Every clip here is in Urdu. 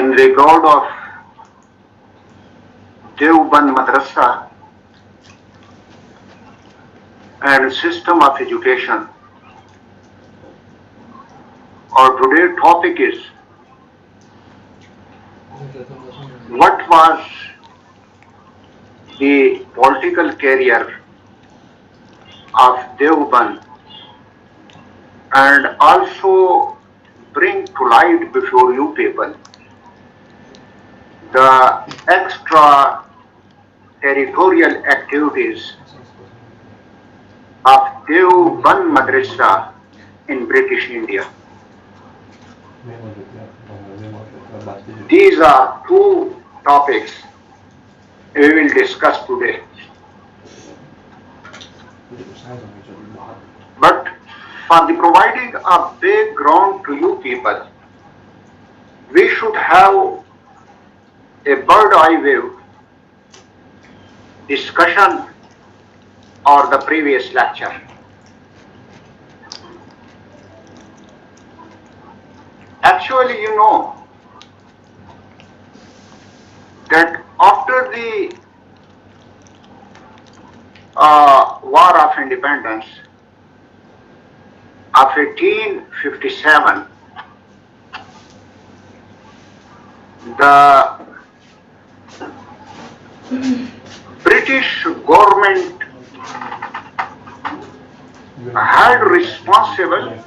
in regard of Deoband Madrasa and system of education. Our today's topic is what was the political career of Deoband, and also bring to light before you people the extra territorial activities of Deoband Madrasa in British India. These are two topics we will discuss today. But for the providing a background to you people, we should have a bird eye view discussion or the previous lecture. Actually, you know that after the War of Independence of 1857, the British government had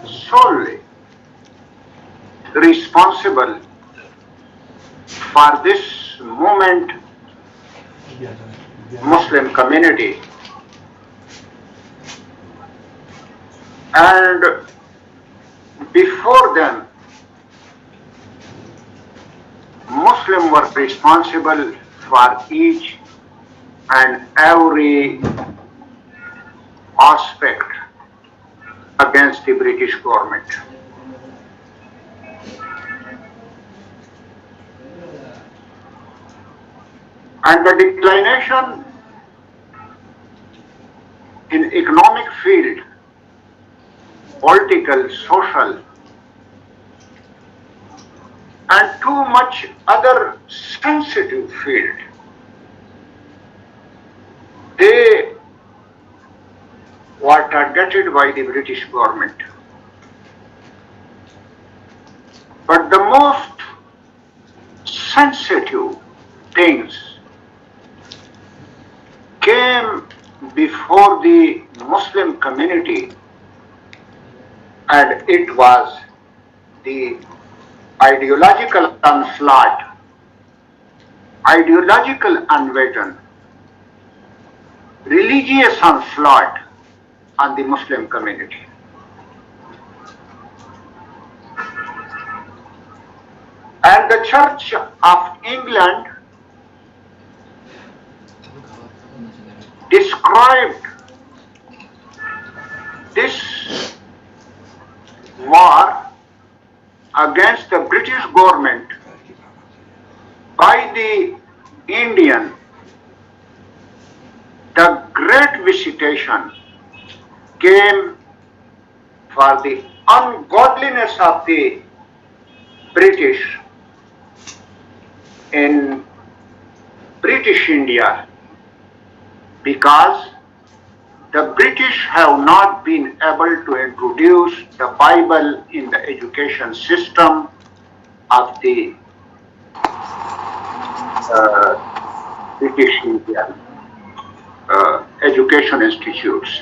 solely responsible for this movement Muslim community, and before them Muslims were responsible for each and every aspect against the British government. And the declination in economic field, political, social, and too much other sensitive field, they were targeted by the British government. But the most sensitive things came before the Muslim community, and it was the ideological onslaught, ideological invasion, religious onslaught on the Muslim community. And the Church of England described this war against the British government by the Indian, the great visitation came for the ungodliness of the British in British India, because the British have not been able to introduce the Bible in the education system of the British Indian education institutes.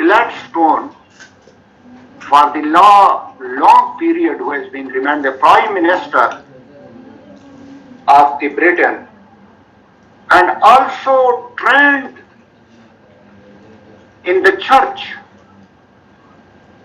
Gladstone, for the long period who has been remained the Prime Minister of the Britain, and also trained in the church,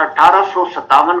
1857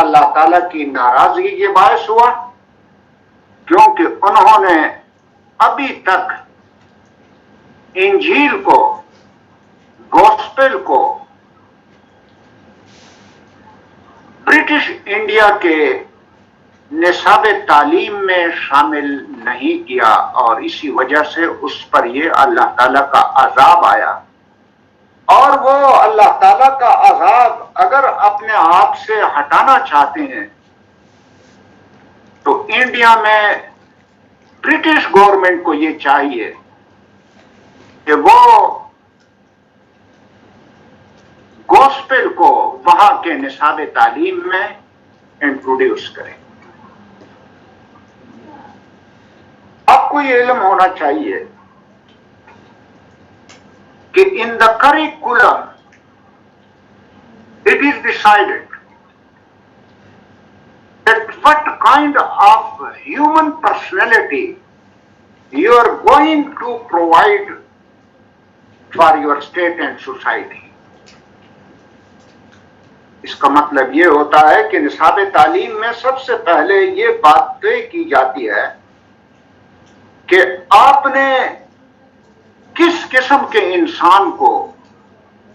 اللہ تعالیٰ کی ناراضگی کے باعث ہوا، کیونکہ انہوں نے ابھی تک انجیل کو، گوسپل کو برٹش انڈیا کے نصاب تعلیم میں شامل نہیں کیا، اور اسی وجہ سے اس پر یہ اللہ تعالیٰ کا عذاب آیا۔ اور وہ اللہ تعالیٰ کا عذاب اگر اپنے آپ سے ہٹانا چاہتے ہیں تو انڈیا میں برٹش گورنمنٹ کو یہ چاہیے کہ وہ گوسپل کو وہاں کے نصاب تعلیم میں انٹروڈیوس کریں۔ آپ کو یہ علم ہونا چاہیے کہ in the curriculum it is decided that what kind of human personality you are going to provide for your state and society۔ اس کا مطلب یہ ہوتا ہے کہ نصاب تعلیم میں سب سے پہلے یہ بات طے کی جاتی ہے کہ آپ نے کس قسم کے انسان کو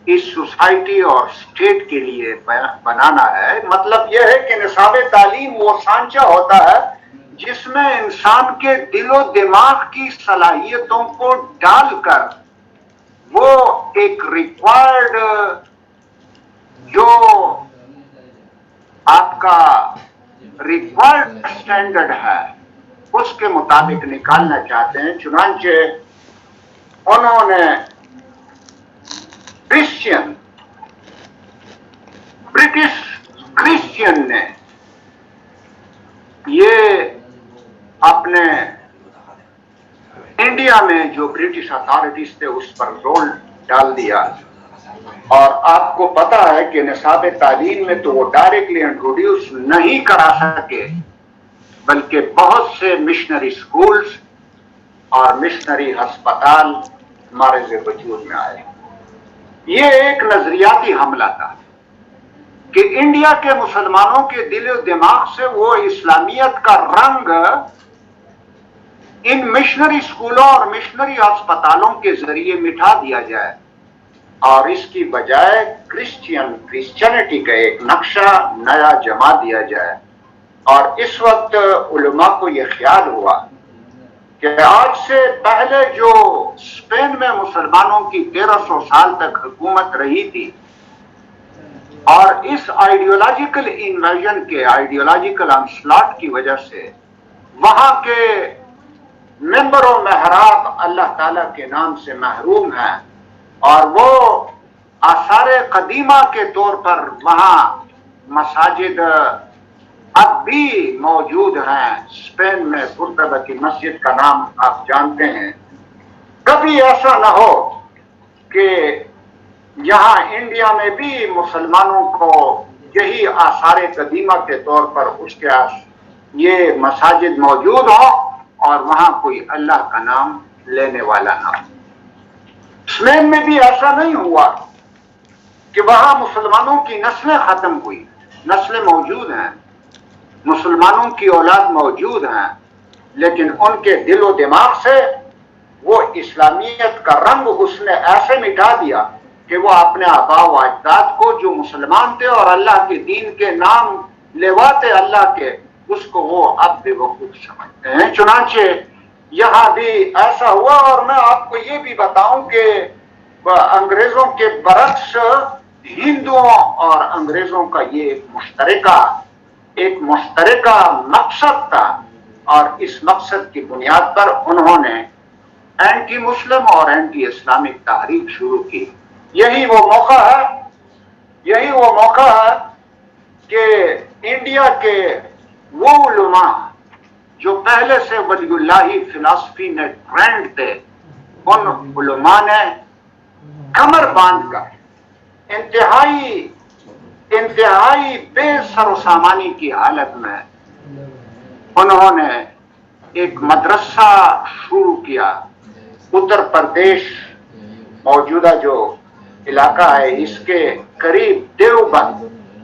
اس سوسائٹی اور اسٹیٹ کے لیے بنانا ہے۔ مطلب یہ ہے کہ نصاب تعلیم وہ سانچہ ہوتا ہے جس میں انسان کے دل و دماغ کی صلاحیتوں کو ڈال کر وہ ایک ریکوائرڈ جو آپ کا ریکوائرڈ اسٹینڈرڈ ہے اس کے مطابق نکالنا چاہتے ہیں۔ چنانچہ انہوں نے برٹش کرسچین نے یہ اپنے انڈیا میں جو برٹش اتھارٹیز تھے اس پر رول ڈال دیا، اور آپ کو پتا ہے کہ نصاب تعلیم میں تو وہ ڈائریکٹلی انٹروڈیوس نہیں کرا سکے، بلکہ بہت سے مشنری سکولز اور مشنری ہسپتال ہمارے وجود میں آئے۔ یہ ایک نظریاتی حملہ تھا کہ انڈیا کے مسلمانوں کے دل و دماغ سے وہ اسلامیت کا رنگ ان مشنری سکولوں اور مشنری ہسپتالوں کے ذریعے مٹا دیا جائے، اور اس کی بجائے کرسچینٹی کا ایک نقشہ نیا جما دیا جائے۔ اور اس وقت علماء کو یہ خیال ہوا کہ آج سے پہلے جو اسپین میں مسلمانوں کی 1300 سال تک حکومت رہی تھی، اور اس آئیڈیولوجیکل انویژن کے آئیڈیولوجیکل انسلاٹ کی وجہ سے وہاں کے ممبر و محراب اللہ تعالیٰ کے نام سے محروم ہیں، اور وہ آثار قدیمہ کے طور پر وہاں مساجد اب بھی موجود ہیں۔ اسپین میں قرطبہ کی مسجد کا نام آپ جانتے ہیں۔ کبھی ایسا نہ ہو کہ یہاں انڈیا میں بھی مسلمانوں کو یہی آثار قدیمہ کے طور پر اس کے یہ مساجد موجود ہو اور وہاں کوئی اللہ کا نام لینے والا نہ ہو۔ اسپین میں بھی ایسا نہیں ہوا کہ وہاں مسلمانوں کی نسلیں ختم ہوئی، نسلیں موجود ہیں، مسلمانوں کی اولاد موجود ہیں، لیکن ان کے دل و دماغ سے وہ اسلامیت کا رنگ اس نے ایسے مٹا دیا کہ وہ اپنے آباء و اجداد کو جو مسلمان تھے اور اللہ کے دین کے نام لیواتے اللہ کے، اس کو وہ اب بے وقوف سمجھتے ہیں۔ چنانچہ یہاں بھی ایسا ہوا، اور میں آپ کو یہ بھی بتاؤں کہ انگریزوں کے برعکس ہندوؤں اور انگریزوں کا یہ ایک مشترکہ مقصد تھا، اور اس مقصد کی بنیاد پر انہوں نے اینٹی مسلم اور اینٹی اسلامک تحریک شروع کی۔ یہی وہ موقع ہے کہ انڈیا کے وہ علماء جو پہلے سے ولی اللہ فلسفی میں ٹرینڈ تھے، ان علماء نے کمر باندھ کر انتہائی بے سر و سامانی کی حالت میں انہوں نے ایک مدرسہ شروع کیا۔ اتر پردیش موجودہ جو علاقہ ہے اس کے قریب Deoband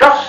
10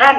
10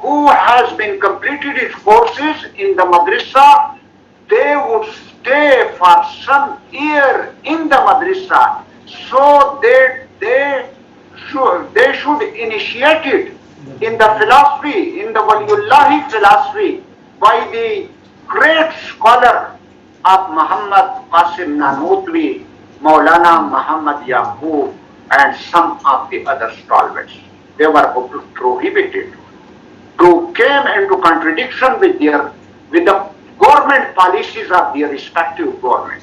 who has been completed his courses in the madrasa, they would stay for some year in the madrasa, so that they should initiate it in the philosophy, in the Waliullahi philosophy by the great scholar of Muhammad Qasim Nanutwi, Maulana Muhammad Yaqub, and some of the other stalwarts. They were prohibited to came into contradiction with the government policies of their respective government.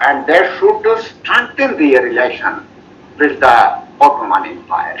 and they should strengthen their relation with the Ottoman Empire.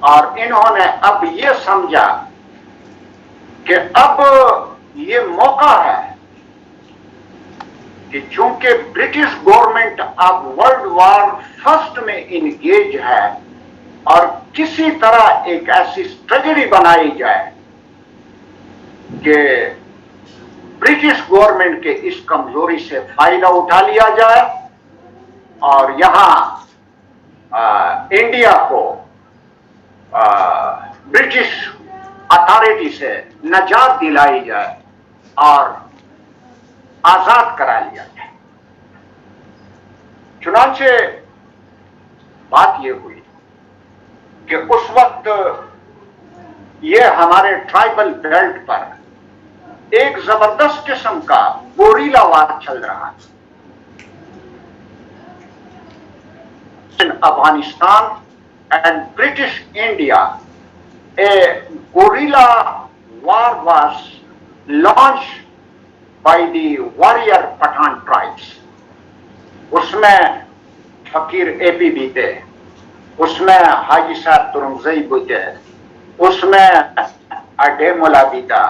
اور انہوں نے اب یہ سمجھا کہ اب یہ موقع ہے کہ چونکہ برٹش گورنمنٹ اب ورلڈ وار فرسٹ میں انگیج ہے اور کسی طرح ایک ایسی اسٹریٹجی بنائی جائے کہ برٹش گورنمنٹ کے اس کمزوری سے فائدہ اٹھا لیا جائے اور یہاں انڈیا کو برٹش اتھارٹی سے نجات دلائی جائے اور آزاد کرا لیا جائے۔ چنانچہ بات یہ ہوئی کہ اس وقت یہ ہمارے ٹرائبل بیلٹ پر ایک زبردست قسم کا گوریلا وار چل رہا ہے۔ In Afghanistan and British India, a guerrilla war was launched by the warrior Pathan tribes. اس میں فقیر اے پی بھی تھے، اس میں حاجی صاحب ترنگزئی بھی تھے، اس میں اڈے مولا بھی تھا،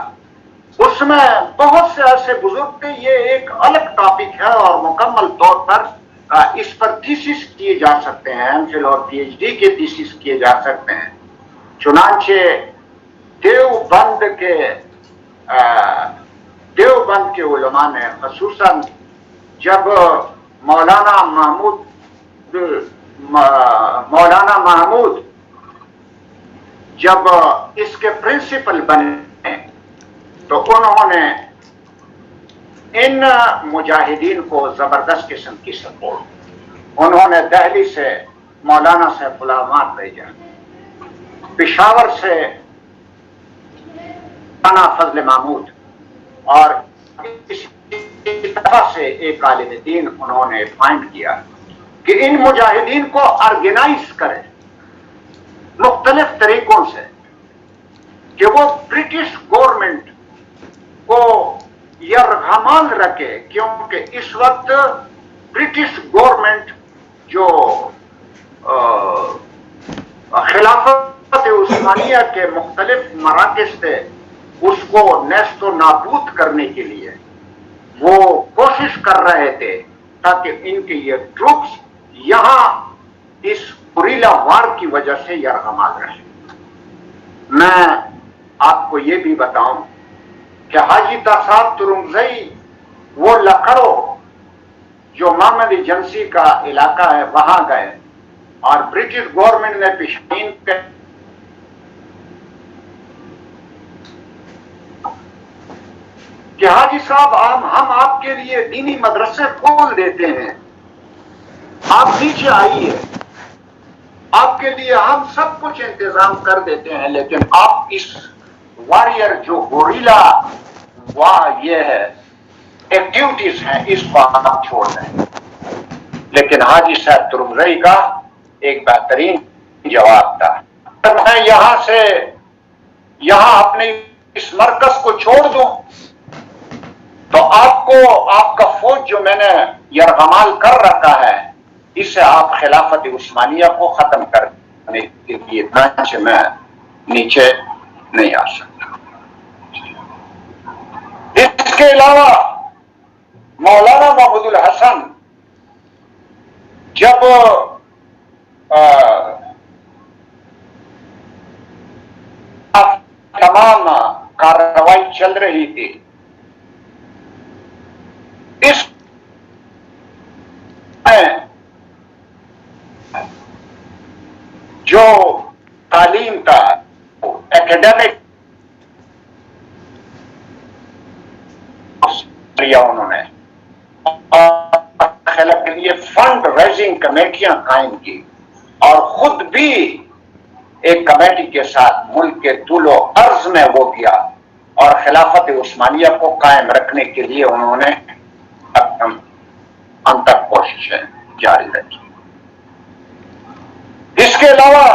اس میں بہت سے ایسے بزرگ تھے۔ یہ ایک الگ ٹاپک ہے اور مکمل طور پر اس پر تھیسس کیے جا سکتے ہیں، ایم فل اور پی ایچ ڈی کے تھیسس کیے جا سکتے ہیں۔ چنانچہ دیوبند کے علماء نے خصوصاً جب مولانا محمود جب اس کے پرنسپل بنے تو انہوں نے ان مجاہدین کو زبردست قسم کی سپورٹ، انہوں نے دہلی سے مولانا سیف اللہ احمد بھیجا، پشاور سے مولانا فضل محمود، اور اسی طرح سے ایک عالم دین انہوں نے اپوائنٹ کیا کہ ان مجاہدین کو آرگنائز کرے مختلف طریقوں سے کہ وہ برٹش گورنمنٹ کو یرغمال رکھے، کیونکہ اس وقت برٹش گورنمنٹ جو خلافت عثمانیہ کے مختلف مراکز تھے اس کو نیست و نابود کرنے کے لیے وہ کوشش کر رہے تھے تاکہ ان کے یہ ٹروپس یہاں اس گوریلا وار کی وجہ سے یرغمال رہے۔ میں آپ کو یہ بھی بتاؤں کہ حاجی صاحب ترنگزئی وہ لکھنؤ جو محمد ایجنسی کا علاقہ ہے وہاں گئے اور برٹش گورنمنٹ نے پشاور کے کہ حاجی صاحب ہم آپ کے لیے دینی مدرسے کھول دیتے ہیں، آپ نیچے آئیے، آپ کے لیے ہم سب کچھ انتظام کر دیتے ہیں، لیکن آپ اس واریر جو گوریلا یہ ہے ایکٹیویٹیز ہیں اس کو آپ چھوڑ دیں۔ لیکن حاجی صاحب ترنگزئی کا ایک بہترین جواب تھا، میں یہاں اپنے اس مرکز کو چھوڑ دوں تو آپ کا فوج جو میں نے یرغمال کر رکھا ہے اسے آپ خلافت عثمانیہ کو ختم کرنے کے لیے میں نیچے نہیں آ سکتا۔ اس کے علاوہ مولانا محمود الحسن جب تمام کارروائی چل رہی تھی اس میں جو تعلیم کا ایکیڈیمک انہوں نے کے لیے فنڈ ریزنگ کمیٹیاں قائم کی اور خود بھی ایک کمیٹی کے ساتھ ملک کے طول و عرض میں وہ کیا اور خلافت عثمانیہ کو قائم رکھنے کے لیے انہوں نے ہم تک کوششیں جاری رکھی۔ اس کے علاوہ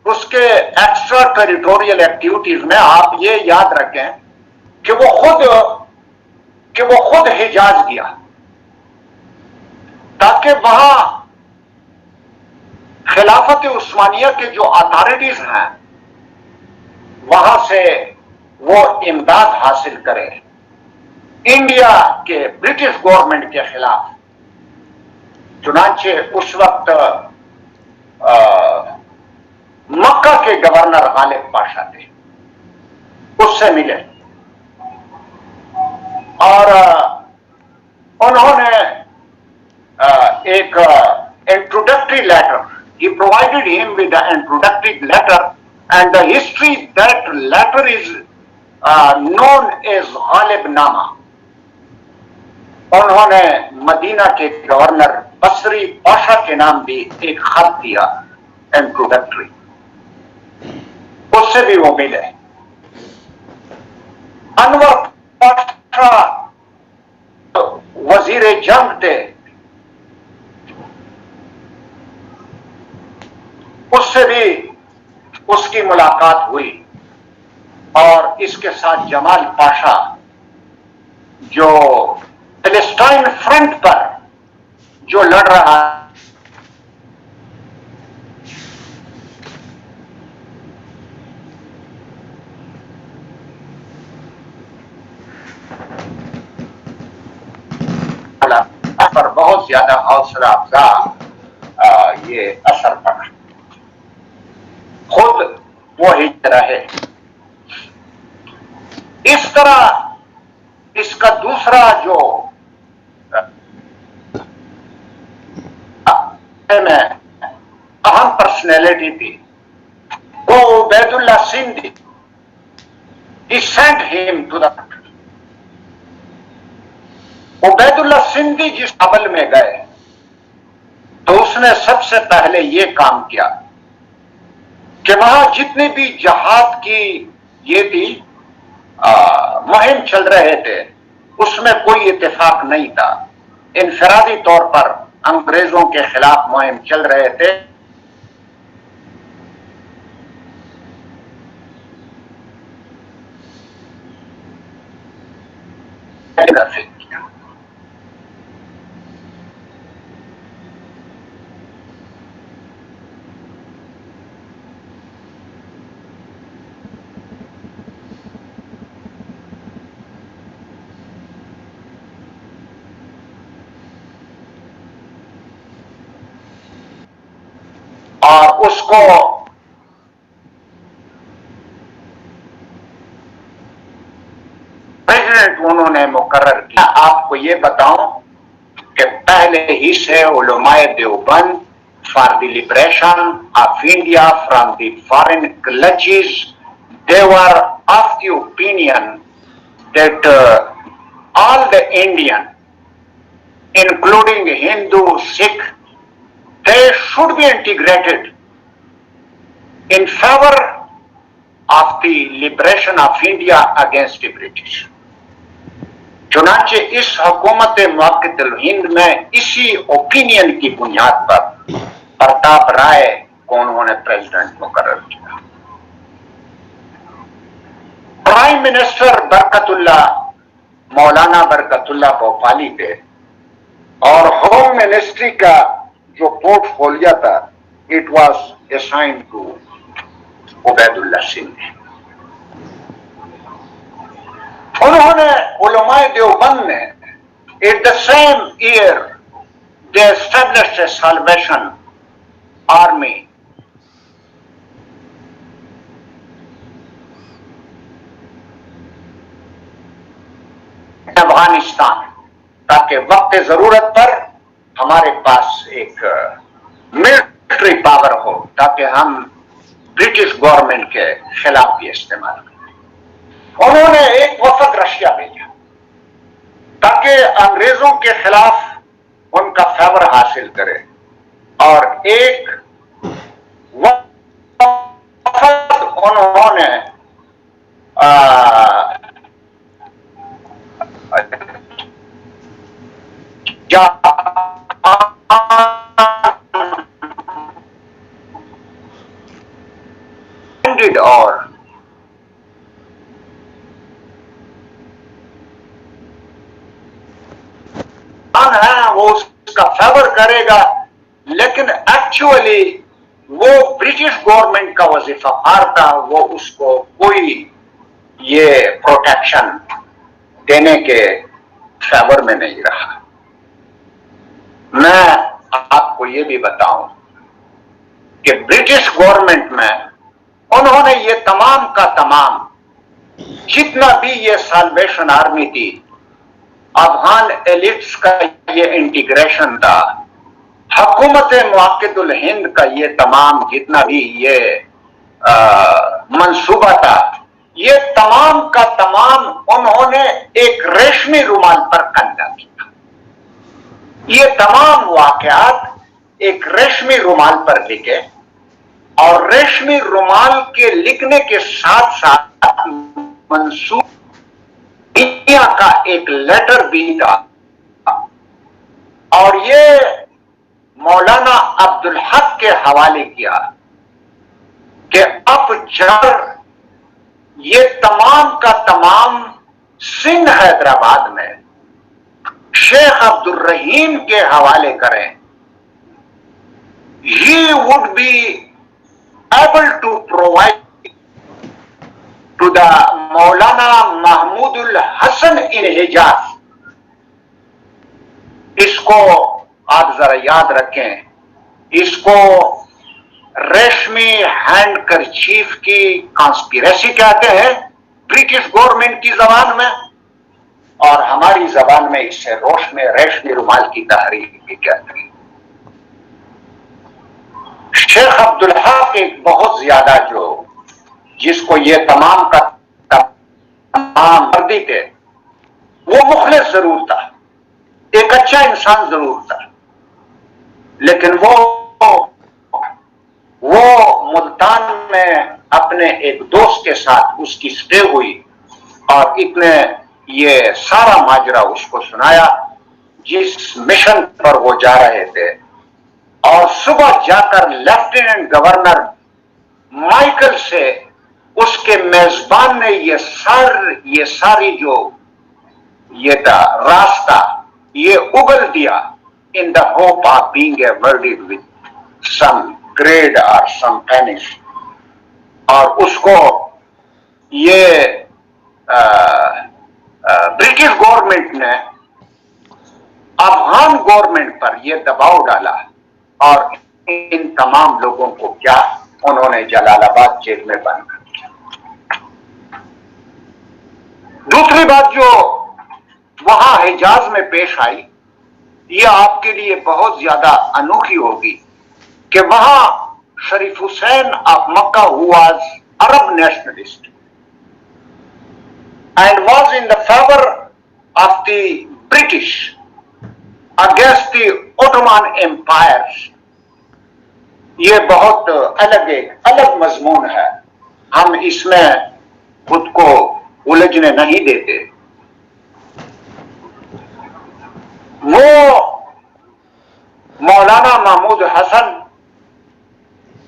اس کے ایکسٹرا ٹیریٹوریل ایکٹیویٹیز میں آپ یہ یاد رکھیں کہ وہ خود حجاز گیا تاکہ وہاں خلافت عثمانیہ کے جو اتھارٹیز ہیں وہاں سے وہ امداد حاصل کرے انڈیا کے برٹش گورنمنٹ کے خلاف. چنانچہ اس وقت مکہ کے گورنر غالب پاشا تھے، اس سے ملے اور انہوں نے ایک introductory letter. He provided him with an introductory letter, and the history that letter is known as Ghalib Nama. انہوں نے مدینہ کے گورنر بصری پاشا کے نام بھی ایک خط دیا انٹروڈکٹری، اس سے بھی وہ ملے. انور پاشا وزیر جنگ تھے، اس سے بھی اس کی ملاقات ہوئی، اور اس کے ساتھ جمال پاشا جو فلسطین فرنٹ پر جو لڑ رہا پر بہت زیادہ حوصلہ افزا یہ اثر پڑا. خود وہ ہجرہ ہے. اس طرح اس کا دوسرا جو میں اہم پرسنالٹی تھی وہ عبید اللہ Sindhi. He sent him to the Ubaid اللہ سندھی جس قبل میں گئے تو اس نے سب سے پہلے یہ کام کیا کہ وہاں جتنی بھی جہاد کی یہ تھی مہم چل رہے تھے اس میں کوئی اتفاق نہیں تھا. انفرادی طور پر انگریزوں کے خلاف مہم چل رہے تھے. اور اس کو پریزیڈنٹ انہوں نے مقرر کیا. آپ کو یہ بتاؤں کہ پہلے ہی سے علماء Deoband for the liberation of India from the foreign clutches they were of the opinion that all the Indian including Hindu, Sikh, they should be integrated in favor of the liberation of India against the British. چنانچہ اس حکومت موقت الہند میں اسی اوپینین کی بنیاد پر پرتاپ رائے کو انہوں نے پریزیڈنٹ مقرر کیا. پرائم منسٹر برکت اللہ مولانا برکت اللہ بھوپالی تھے، اور ہوم منسٹری کا جو پورٹ فولیو تھا it was assigned to Ubaidullah Sindh. انہوں نے علماء دیوبند نے at the same year they established a salvation army Afghanistan, تاکہ وقت ضرورت پر ہمارے پاس ایک ملٹری پاور ہو تاکہ ہم برٹش گورنمنٹ کے خلاف بھی استعمال کریں. انہوں نے ایک وفد رشیا بھیجا تاکہ انگریزوں کے خلاف ان کا فیور حاصل کرے، اور ایک وفد انہوں نے اور ہے وہ اس کا فیور کرے گا، لیکن ایکچولی وہ برٹش گورنمنٹ کا وظیفہ دار تھا، وہ اس کو کوئی یہ پروٹیکشن دینے کے فیور میں نہیں رہا۔ میں آپ کو یہ بھی بتاؤں کہ برٹش گورنمنٹ میں انہوں نے یہ تمام کا تمام جتنا بھی یہ سالویشن آرمی تھی، افغان ایلیٹس کا یہ انٹیگریشن تھا، حکومت موقد الہند کا یہ تمام جتنا بھی یہ منصوبہ تھا، یہ تمام کا تمام انہوں نے ایک ریشمی رومال پر قبضہ کیا۔ یہ تمام واقعات ایک ریشمی رومال پر لکھے، اور ریشمی رومال کے لکھنے کے ساتھ ساتھ منصوبہ کا ایک لیٹر بھی تھا، اور یہ مولانا عبدالحق کے حوالے کیا کہ اب جب یہ تمام کا تمام سندھ حیدرآباد میں شیخ عبد الرحیم کے حوالے کریں، he would be able to provide to the Maulana Mahmood al-Hasan in Hijaz. اس کو آپ ذرا یاد رکھیں، اس کو ریشمی ہینڈ کرچیف کی کانسپیریسی کہتے ہیں برٹش گورنمنٹ کی زبان میں، اور ہماری زبان میں اس سے ریشمی رومال کی تحریک بھی کہتے ہیں۔ شیخ عبدالحق ایک بہت زیادہ جس کو یہ تمام کا تمام مردی تھے، وہ مخلص ضرور تھا، ایک اچھا انسان ضرور تھا، لیکن وہ ملتان میں اپنے ایک دوست کے ساتھ اس کی سٹے ہوئی، اور اتنے یہ سارا ماجرا اس کو سنایا جس مشن پر وہ جا رہے تھے، اور صبح جا کر لیفٹیننٹ گورنر مائیکل سے اس کے میزبان نے یہ ساری جو یہ تھا راستہ یہ اگل دیا in the hope of being awarded with some grade or some pennies، اور اس کو یہ برٹش گورنمنٹ نے افغان گورنمنٹ پر یہ دباؤ ڈالا، اور ان تمام لوگوں کو کیا انہوں نے جلال آباد جیل میں بند کر دیا۔ دوسری بات جو وہاں حجاز میں پیش آئی، یہ آپ کے لیے بہت زیادہ انوکھی ہوگی کہ وہاں Sharif Hussein of Mecca who was Arab nationalist and was in the favor of the British against the Ottoman empires، یہ بہت الگ مضمون ہے، ہم اس میں خود کو الجھنے نہیں دیتے۔ وہ مولانا محمود حسن،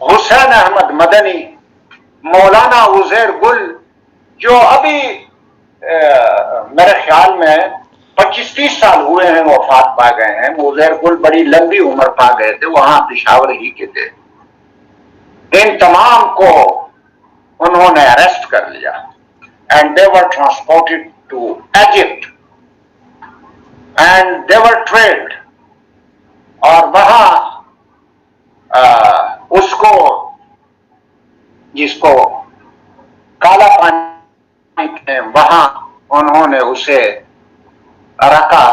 حسین احمد مدنی، مولانا عزیر گل، جو ابھی میرے خیال میں 25-30 سال ہوئے ہیں وفات پا گئے ہیں، عزیر گل بڑی لمبی عمر پا گئے تھے، وہاں پشاور ہی کے تھے، ان تمام کو انہوں نے اریسٹ کر لیا and they were transported to Egypt and they were trailed، اور وہاں اس کو جس کو کالا پانی وہاں انہوں نے اسے رکھا،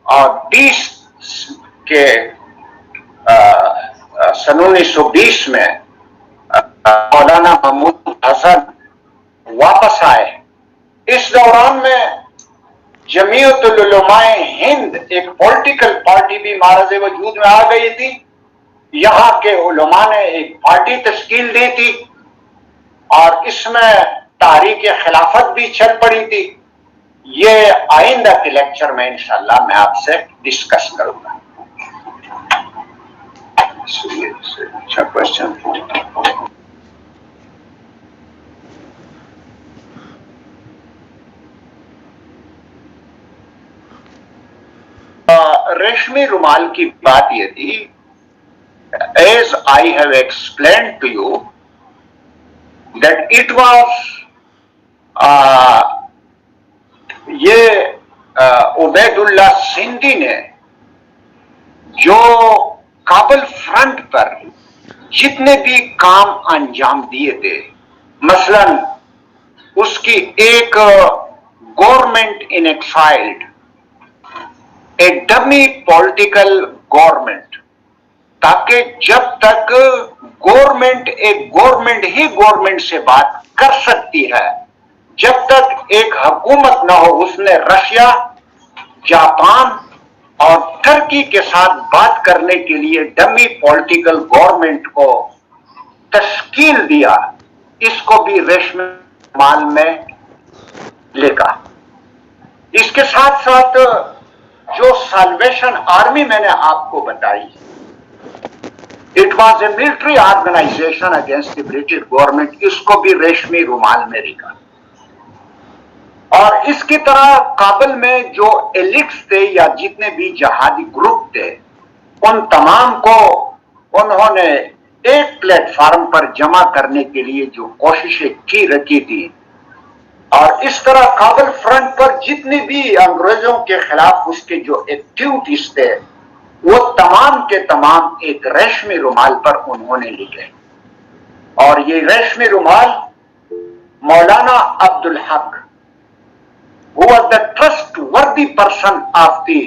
اور 1920 میں مولانا محمود حسن واپس آئے۔ اس دوران میں جمعیت العلماء ہند ایک پولیٹیکل پارٹی بھی معرض وجود میں آ گئی تھی، یہاں کے علماء نے ایک پارٹی تشکیل دی تھی، اور اس میں تحریک خلافت بھی چل پڑی تھی۔ یہ آئندہ کے لیکچر میں انشاءاللہ میں آپ سے ڈسکس کروں گا۔ اچھا کوشچن۔ ریشمی رومال کی بات یہ تھی as I have explained to you, that it was یہ عبیداللہ سندھی نے جو کابل فرنٹ پر جتنے بھی کام انجام دیے تھے، مثلا اس کی ایک government in exiled a dummy political government, تاکہ جب تک گورنمنٹ ایک گورنمنٹ ہی گورنمنٹ سے بات کر سکتی ہے، جب تک ایک حکومت نہ ہو، اس نے رشیا، جاپان اور ترکی کے ساتھ بات کرنے کے لیے ڈمی پولیٹیکل گورنمنٹ کو تشکیل دیا. اس کو بھی ریشم مال میں لکھا. اس کے ساتھ ساتھ جو سالویشن آرمی میں نے آپ کو بتائی، it was a military organization against the British government, اس کو بھی ریشمی رومال میں لکھا. اور اس کی طرح کابل میں جو ایلٹس تھے یا جتنے بھی جہادی گروپ تھے، ان تمام کو انہوں نے ایک پلیٹ فارم پر جمع کرنے کے لیے جو کوششیں کی رکھی تھی. اور اس طرح کابل فرنٹ پر جتنے بھی انگریزوں کے خلاف اس کے جو ایکٹیویٹیز تھے، وہ تمام کے تمام ایک ریشمی رومال پر انہوں نے لکھے. اور یہ ریشمی رومال مولانا Abdul Haq who was the trustworthy person of the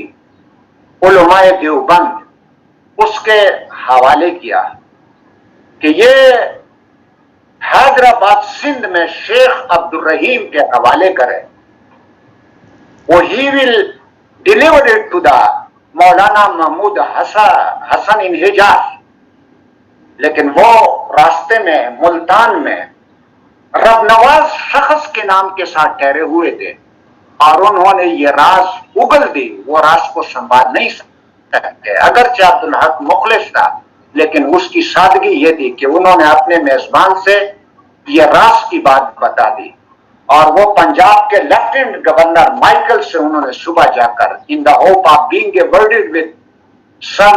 علماء دیوبند، اس کے حوالے کیا کہ یہ حیدرآباد سندھ میں شیخ عبد الرحیم کے حوالے کرے. وہ he will deliver it to the مولانا محمود حسن ان حجاز. لیکن وہ راستے میں ملتان میں رب نواز شخص کے نام کے ساتھ ٹھہرے ہوئے تھے، اور انہوں نے یہ راز اگل دی. وہ راز کو سنبھال نہیں سکتے، اگرچہ عبدالحق مخلص تھا، لیکن اس کی سادگی یہ تھی کہ انہوں نے اپنے میزبان سے یہ راز کی بات بتا دی. اور وہ پنجاب کے لیفٹیننٹ گورنر مائیکل سے انہوں نے صبح جا کر in the hope of being awarded with some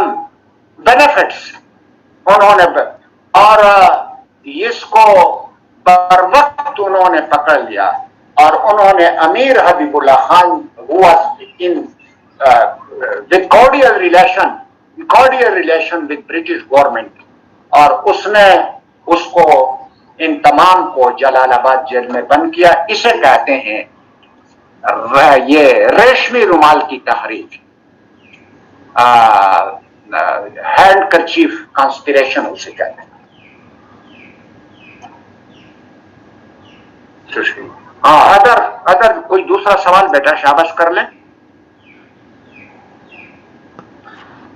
benefits انہوں نے، اور اس کو بر وقت انہوں نے پکڑ لیا. اور انہوں نے امیر حبیب اللہ خان ہوا ان with cordial relation with British government، اور اس نے اس کو ان تمام کو جلال آباد جیل میں بند کیا. اسے کہتے ہیں یہ ریشمی رومال کی تحریک، ہینڈ کرچیف کانسپریشن اسے کہتے ہیں. ہاں، اگر کوئی دوسرا سوال بیٹا شاباش کر لیں.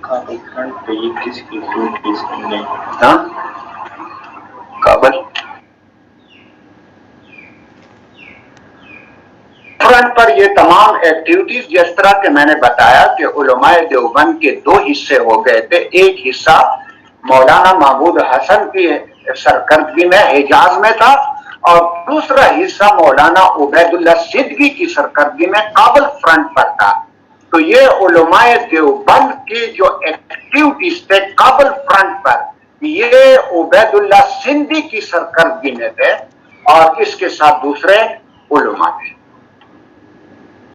ہاں، کابل فرنٹ پر یہ تمام ایکٹیویٹیز، جس طرح کہ میں نے بتایا کہ علماء دیوبند کے دو حصے ہو گئے تھے. ایک حصہ مولانا محمود حسن کی سرکردگی میں حجاز میں تھا، اور دوسرا حصہ مولانا عبیداللہ سندھی کی سرکردگی میں کابل فرنٹ پر تھا. تو یہ علماء دیوبند کی جو ایکٹیویٹیز تھے کابل فرنٹ پر، یہ عبیداللہ سندھی کی سرکردگی میں تھے، اور اس کے ساتھ دوسرے علماء تھے.